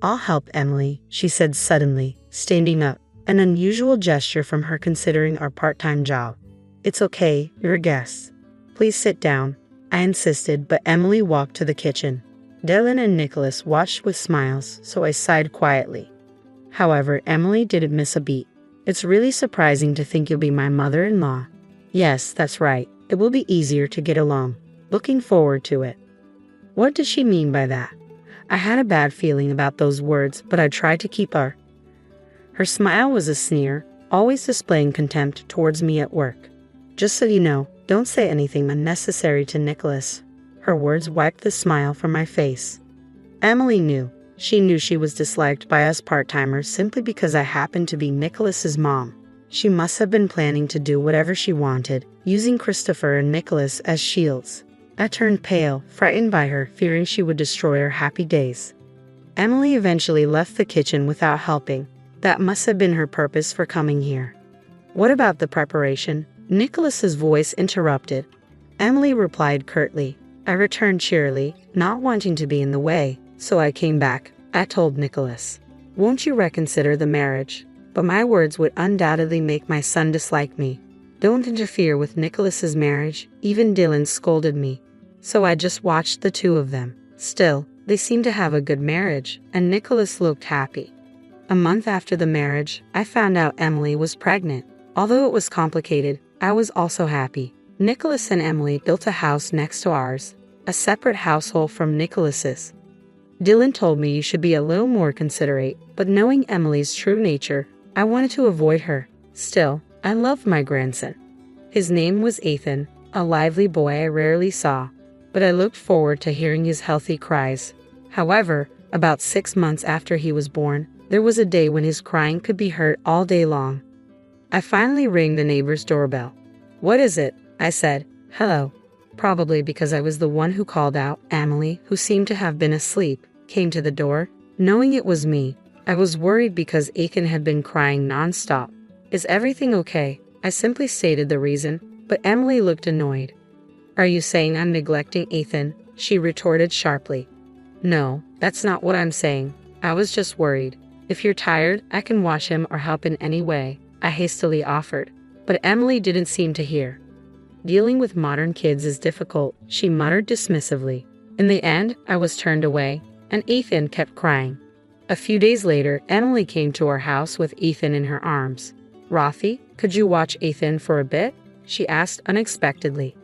[SPEAKER 1] I'll help, Emily, she said suddenly, standing up. an unusual gesture from her considering our part-time job. It's okay, you're a guest. Please sit down, I insisted, but Emily walked to the kitchen. Dylan and Nicholas watched with smiles, so I sighed quietly. However, Emily didn't miss a beat. It's really surprising to think you'll be my mother-in-law. Yes, that's right. It will be easier to get along. Looking forward to it. What does she mean by that? I had a bad feeling about those words, but I tried to keep her. Her smile was a sneer, always displaying contempt towards me at work. Just so you know, don't say anything unnecessary to Nicholas. Her words wiped the smile from my face. Emily knew. She knew she was disliked by us part-timers simply because I happened to be Nicholas's mom. She must have been planning to do whatever she wanted, using Christopher and Nicholas as shields. I turned pale, frightened by her, fearing she would destroy our happy days. Emily eventually left the kitchen without helping. That must have been her purpose for coming here. What about the preparation? Nicholas's voice interrupted. Emily replied curtly. I returned cheerily, not wanting to be in the way, so I came back. I told Nicholas, "Won't you reconsider the marriage?" But my words would undoubtedly make my son dislike me. Don't interfere with Nicholas's marriage, even Dylan scolded me. So I just watched the two of them. Still, they seemed to have a good marriage, and Nicholas looked happy. A month after the marriage, I found out Emily was pregnant. Although it was complicated, I was also happy. Nicholas and Emily built a house next to ours, a separate household from Nicholas's. Dylan told me you should be a little more considerate, but knowing Emily's true nature, I wanted to avoid her. Still, I loved my grandson. His name was Ethan, a lively boy I rarely saw, but I looked forward to hearing his healthy cries. However, about 6 months after he was born, there was a day when his crying could be heard all day long. I finally rang the neighbor's doorbell. "What is it?" I said. "Hello." Probably because I was the one who called out, Emily, who seemed to have been asleep, came to the door. Knowing it was me, I was worried because Ethan had been crying nonstop. "Is everything okay?" I simply stated the reason, but Emily looked annoyed. "Are you saying I'm neglecting Ethan?" she retorted sharply. "No, that's not what I'm saying. I was just worried. If you're tired, I can wash him or help in any way," I hastily offered. But Emily didn't seem to hear. "Dealing with modern kids is difficult," she muttered dismissively. In the end, I was turned away, and Ethan kept crying. A few days later, Emily came to our house with Ethan in her arms. "Rothy, could you watch Ethan for a bit?" she asked unexpectedly.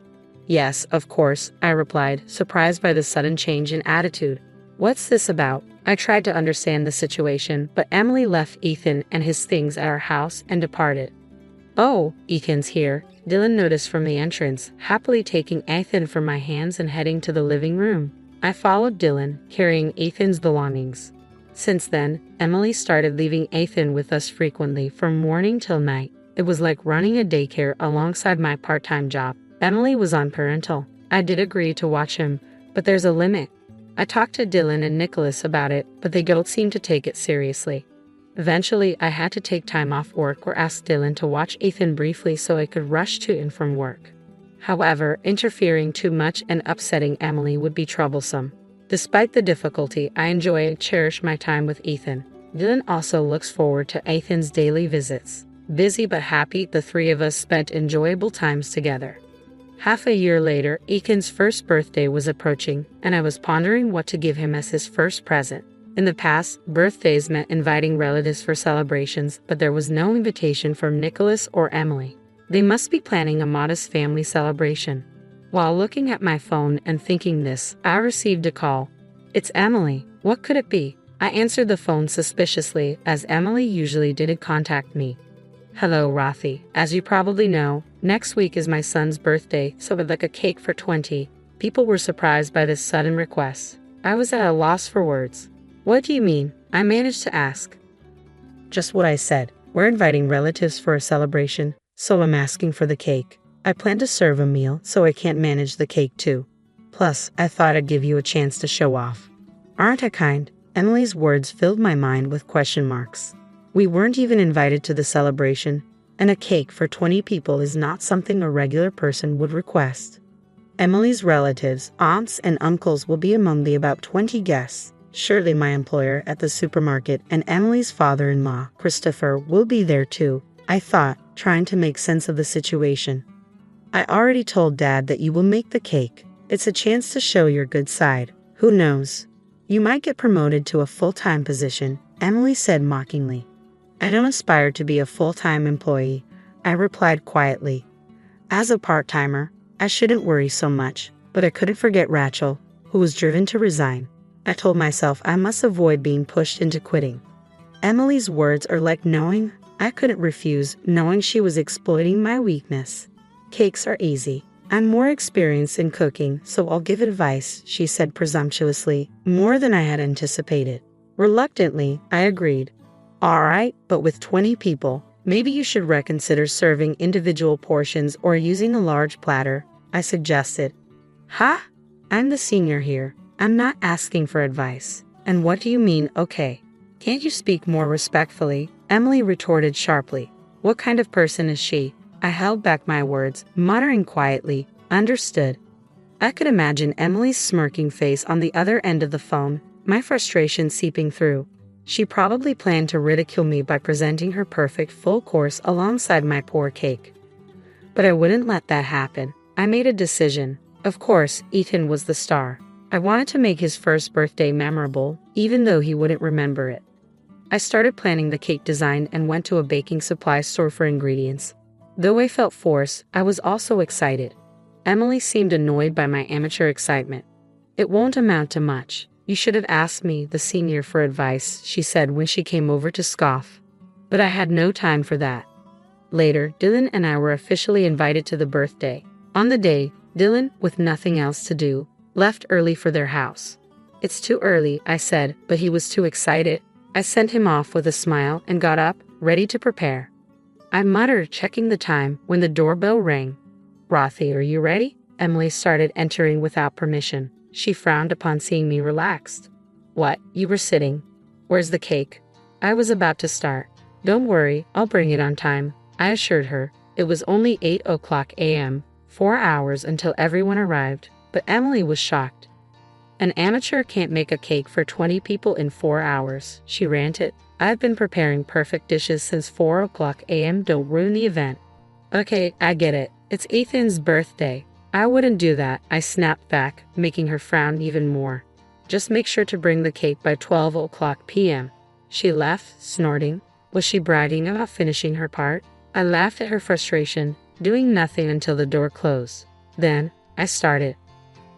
[SPEAKER 1] "Yes, of course," I replied, surprised by the sudden change in attitude. "What's this about?" I tried to understand the situation, but Emily left Ethan and his things at our house and departed. "Oh, Ethan's here," Dylan noticed from the entrance, happily taking Ethan from my hands and heading to the living room. I followed Dylan, carrying Ethan's belongings. Since then, Emily started leaving Ethan with us frequently from morning till night. It was like running a daycare alongside my part-time job. Emily was on parental. I did agree to watch him, but there's a limit. I talked to Dylan and Nicholas about it, but they don't seem to take it seriously. Eventually, I had to take time off work or ask Dylan to watch Ethan briefly so I could rush to and from work. However, interfering too much and upsetting Emily would be troublesome. Despite the difficulty, I enjoy and cherish my time with Ethan. Dylan also looks forward to Ethan's daily visits. Busy but happy, the three of us spent enjoyable times together. Half a year later, Ethan's first birthday was approaching, and I was pondering what to give him as his first present. In the past, birthdays meant inviting relatives for celebrations, but there was no invitation from Nicholas or Emily. They must be planning a modest family celebration. While looking at my phone and thinking this, I received a call. "It's Emily. What could it be?" I answered the phone suspiciously, as Emily usually didn't contact me. "Hello, Rothy. As you probably know, next week is my son's birthday, so I'd like a cake for 20. People were surprised by this sudden request. I was at a loss for words. "What do you mean?" I managed to ask. "Just what I said. We're inviting relatives for a celebration, so I'm asking for the cake. I plan to serve a meal, so I can't manage the cake too. Plus, I thought I'd give you a chance to show off." "Aren't I kind?" Emily's words filled my mind with question marks. We weren't even invited to the celebration, and a cake for 20 people is not something a regular person would request. Emily's relatives, aunts and uncles will be among the about 20 guests. Surely my employer at the supermarket and Emily's father-in-law, Christopher, will be there too, I thought, trying to make sense of the situation. I already told Dad that you will make the cake. It's a chance to show your good side. Who knows? You might get promoted to a full-time position, Emily said mockingly. I don't aspire to be a full-time employee, I replied quietly. As a part-timer, I shouldn't worry so much, but I couldn't forget Rachel, who was driven to resign. I told myself I must avoid being pushed into quitting. Emily's words are like knowing. I couldn't refuse, knowing she was exploiting my weakness. Cakes are easy. I'm more experienced in cooking, so I'll give advice, she said presumptuously, more than I had anticipated. Reluctantly, I agreed. All right, but with 20 people, maybe you should reconsider serving individual portions or using a large platter, I suggested. Ha? I'm the senior here. I'm not asking for advice. And what do you mean, okay? Can't you speak more respectfully? Emily retorted sharply. What kind of person is she? I held back my words, muttering quietly, understood. I could imagine Emily's smirking face on the other end of the phone, my frustration seeping through. She probably planned to ridicule me by presenting her perfect full course alongside my poor cake. But I wouldn't let that happen. I made a decision. Of course, Ethan was the star. I wanted to make his first birthday memorable, even though he wouldn't remember it. I started planning the cake design and went to a baking supply store for ingredients. Though I felt forced, I was also excited. Emily seemed annoyed by my amateur excitement. It won't amount to much. You should have asked me, the senior, for advice, she said when she came over to scoff. But I had no time for that. Later, Dylan and I were officially invited to the birthday. On the day, Dylan, with nothing else to do, left early for their house. It's too early, I said, but he was too excited. I sent him off with a smile and got up, ready to prepare. I muttered, checking the time, when the doorbell rang. Rothy, are you ready? Emily started entering without permission. She frowned upon seeing me relaxed. What, you were sitting? Where's the cake? I was about to start. Don't worry, I'll bring it on time, I assured her. It was only 8:00 a.m., 4 hours until everyone arrived, but Emily was shocked. An amateur can't make a cake for 20 people in 4 hours, she ranted. I've been preparing perfect dishes since 4:00 a.m. Don't ruin the event. Okay, I get it. It's Ethan's birthday. I wouldn't do that, I snapped back, making her frown even more. Just make sure to bring the cake by 12:00 p.m. She left, snorting. Was she bragging about finishing her part? I laughed at her frustration, doing nothing until the door closed. Then, I started.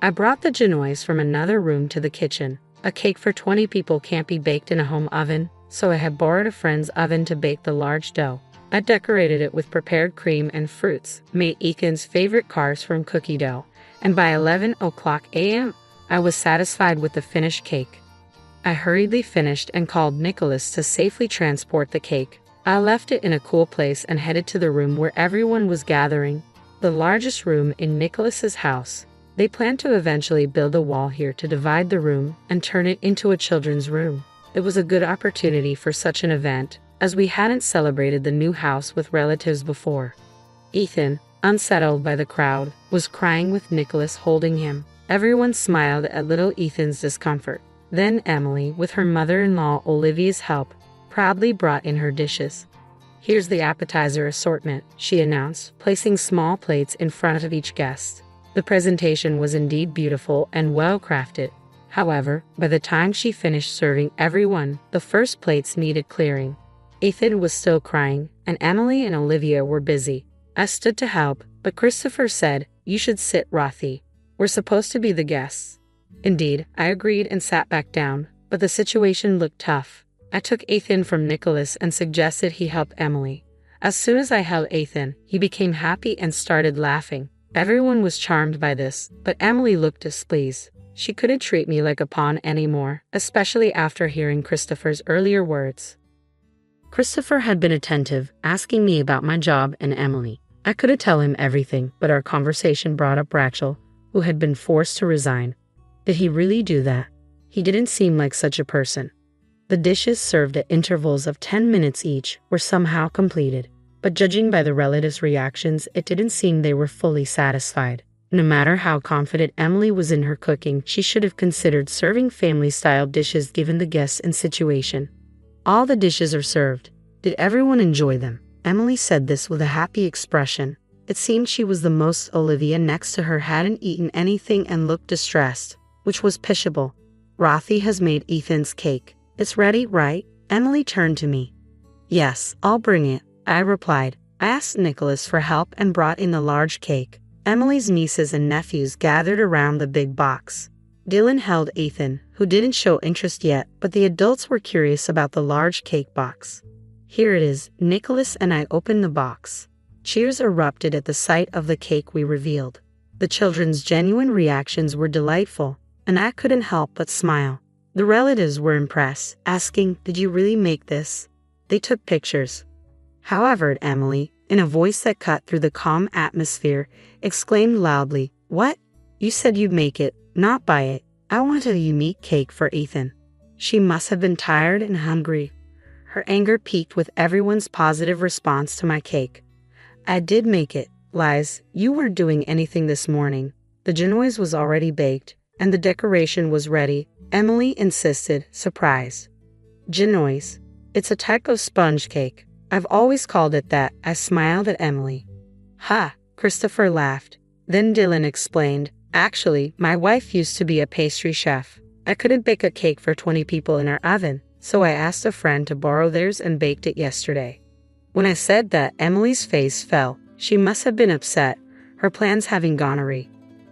[SPEAKER 1] I brought the genoise from another room to the kitchen. A cake for 20 people can't be baked in a home oven, so I had borrowed a friend's oven to bake the large dough. I decorated it with prepared cream and fruits, made Ethan's favorite cars from cookie dough, and by 11:00 a.m., I was satisfied with the finished cake. I hurriedly finished and called Nicholas to safely transport the cake. I left it in a cool place and headed to the room where everyone was gathering, the largest room in Nicholas's house. They planned to eventually build a wall here to divide the room and turn it into a children's room. It was a good opportunity for such an event, as we hadn't celebrated the new house with relatives before. Ethan, unsettled by the crowd, was crying with Nicholas holding him. Everyone smiled at little Ethan's discomfort. Then Emily, with her mother-in-law Olivia's help, proudly brought in her dishes. Here's the appetizer assortment, she announced, placing small plates in front of each guest. The presentation was indeed beautiful and well-crafted. However, by the time she finished serving everyone, the first plates needed clearing. Ethan was still crying, and Emily and Olivia were busy. I stood to help, but Christopher said, "You should sit, Rothy. We're supposed to be the guests." Indeed, I agreed and sat back down, but the situation looked tough. I took Ethan from Nicholas and suggested he help Emily. As soon as I held Ethan, he became happy and started laughing. Everyone was charmed by this, but Emily looked displeased. She couldn't treat me like a pawn anymore, especially after hearing Christopher's earlier words. Christopher had been attentive, asking me about my job and Emily. I couldn't tell him everything, but our conversation brought up Rachel, who had been forced to resign. Did he really do that? He didn't seem like such a person. The dishes, served at intervals of 10 minutes each, were somehow completed, but judging by the relatives' reactions, it didn't seem they were fully satisfied. No matter how confident Emily was in her cooking, she should have considered serving family-style dishes given the guests and situation. All the dishes are served. Did everyone enjoy them? Emily said this with a happy expression. It seemed she was the most. Olivia next to her hadn't eaten anything and looked distressed, which was pitiable. Rothy has made Ethan's cake. It's ready, right? Emily turned to me. Yes, I'll bring it, I replied. I asked Nicholas for help and brought in the large cake. Emily's nieces and nephews gathered around the big box. Dylan held Ethan, who didn't show interest yet, but the adults were curious about the large cake box. Here it is. Nicholas and I opened the box. Cheers erupted at the sight of the cake we revealed. The children's genuine reactions were delightful, and I couldn't help but smile. The relatives were impressed, asking, "Did you really make this?" They took pictures. However, Emily, in a voice that cut through the calm atmosphere, exclaimed loudly, "What? You said you'd make it, not buy it. I want a unique cake for Ethan." She must have been tired and hungry. Her anger peaked with everyone's positive response to my cake. I did make it. Lies, you weren't doing anything this morning. The genoise was already baked, and the decoration was ready, Emily insisted, surprised. Genoise. It's a type of sponge cake. I've always called it that. I smiled at Emily. Ha, Christopher laughed. Then Dylan explained, "Actually, my wife used to be a pastry chef. I couldn't bake a cake for 20 people in our oven, so I asked a friend to borrow theirs and baked it yesterday." When I said that, Emily's face fell. She must have been upset, her plans having gone awry.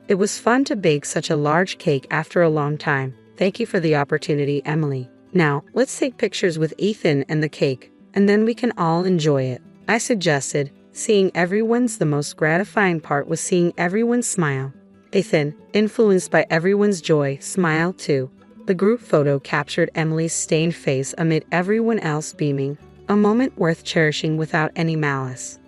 [SPEAKER 1] It was fun to bake such a large cake after a long time. Thank you for the opportunity, Emily. Now, let's take pictures with Ethan and the cake, and then we can all enjoy it, I suggested. Seeing everyone's the most gratifying part was seeing everyone smile. Ethan, influenced by everyone's joy, smiled too. The group photo captured Emily's stained face amid everyone else beaming, a moment worth cherishing without any malice.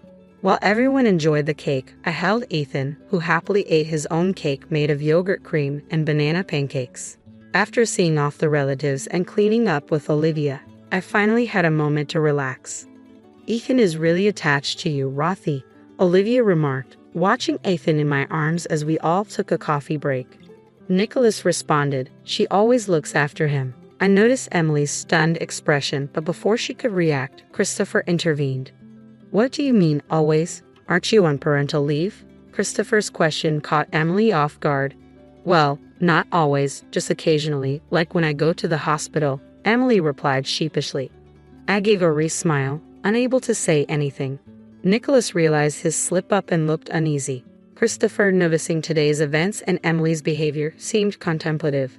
[SPEAKER 1] While everyone enjoyed the cake, I held Ethan, who happily ate his own cake made of yogurt cream and banana pancakes. After seeing off the relatives and cleaning up with Olivia, I finally had a moment to relax. Ethan is really attached to you, Rothy, Olivia remarked, watching Ethan in my arms as we all took a coffee break. Nicholas responded, "She always looks after him." I noticed Emily's stunned expression, but before she could react, Christopher intervened. "What do you mean, always? Aren't you on parental leave?" Christopher's question caught Emily off guard. "Well, not always, just occasionally, like when I go to the hospital," Emily replied sheepishly. I gave a wry smile, unable to say anything. Nicholas realized his slip-up and looked uneasy. Christopher, noticing today's events and Emily's behavior, seemed contemplative.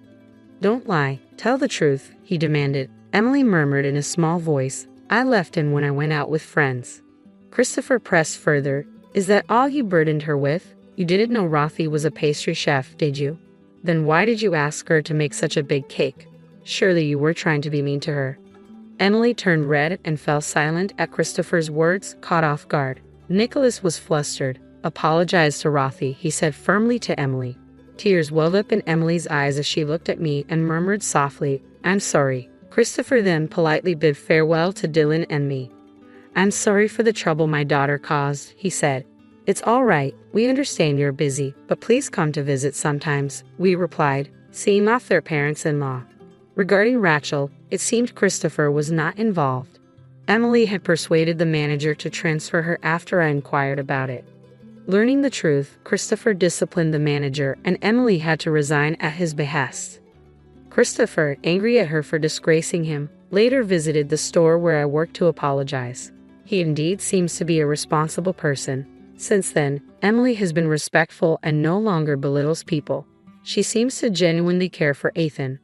[SPEAKER 1] "Don't lie, tell the truth," he demanded. Emily murmured in a small voice, "I left him when I went out with friends." Christopher pressed further, "Is that all you burdened her with? You didn't know Rothy was a pastry chef, did you? Then why did you ask her to make such a big cake? Surely you were trying to be mean to her." Emily turned red and fell silent at Christopher's words, caught off guard. Nicholas was flustered. "Apologize to Rothy," he said firmly to Emily. Tears welled up in Emily's eyes as she looked at me and murmured softly, "I'm sorry." Christopher then politely bid farewell to Dylan and me. "I'm sorry for the trouble my daughter caused," he said. "It's all right, we understand you're busy, but please come to visit sometimes," we replied, seeing off their parents-in-law. Regarding Rachel, it seemed Christopher was not involved. Emily had persuaded the manager to transfer her after I inquired about it. Learning the truth, Christopher disciplined the manager and Emily had to resign at his behest. Christopher, angry at her for disgracing him, later visited the store where I worked to apologize. He indeed seems to be a responsible person. Since then, Emily has been respectful and no longer belittles people. She seems to genuinely care for Ethan.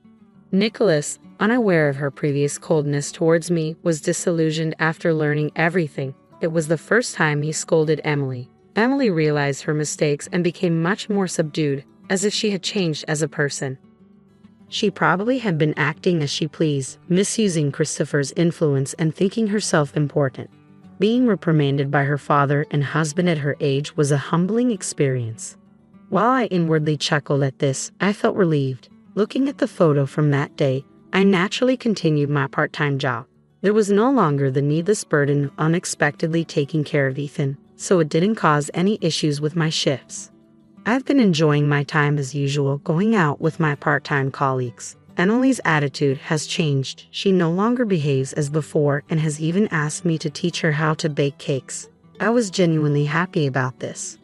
[SPEAKER 1] Nicholas, unaware of her previous coldness towards me, was disillusioned after learning everything. It was the first time he scolded Emily. Emily realized her mistakes and became much more subdued, as if she had changed as a person. She probably had been acting as she pleased, misusing Christopher's influence and thinking herself important. Being reprimanded by her father and husband at her age was a humbling experience. While I inwardly chuckled at this, I felt relieved. Looking at the photo from that day, I naturally continued my part-time job. There was no longer the needless burden of unexpectedly taking care of Ethan, so it didn't cause any issues with my shifts. I've been enjoying my time as usual, going out with my part-time colleagues. Emily's attitude has changed. She no longer behaves as before and has even asked me to teach her how to bake cakes. I was genuinely happy about this.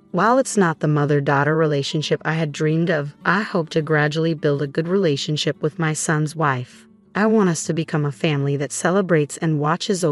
[SPEAKER 1] While it's not the mother-daughter relationship I had dreamed of, I hope to gradually build a good relationship with my son's wife. I want us to become a family that celebrates and watches over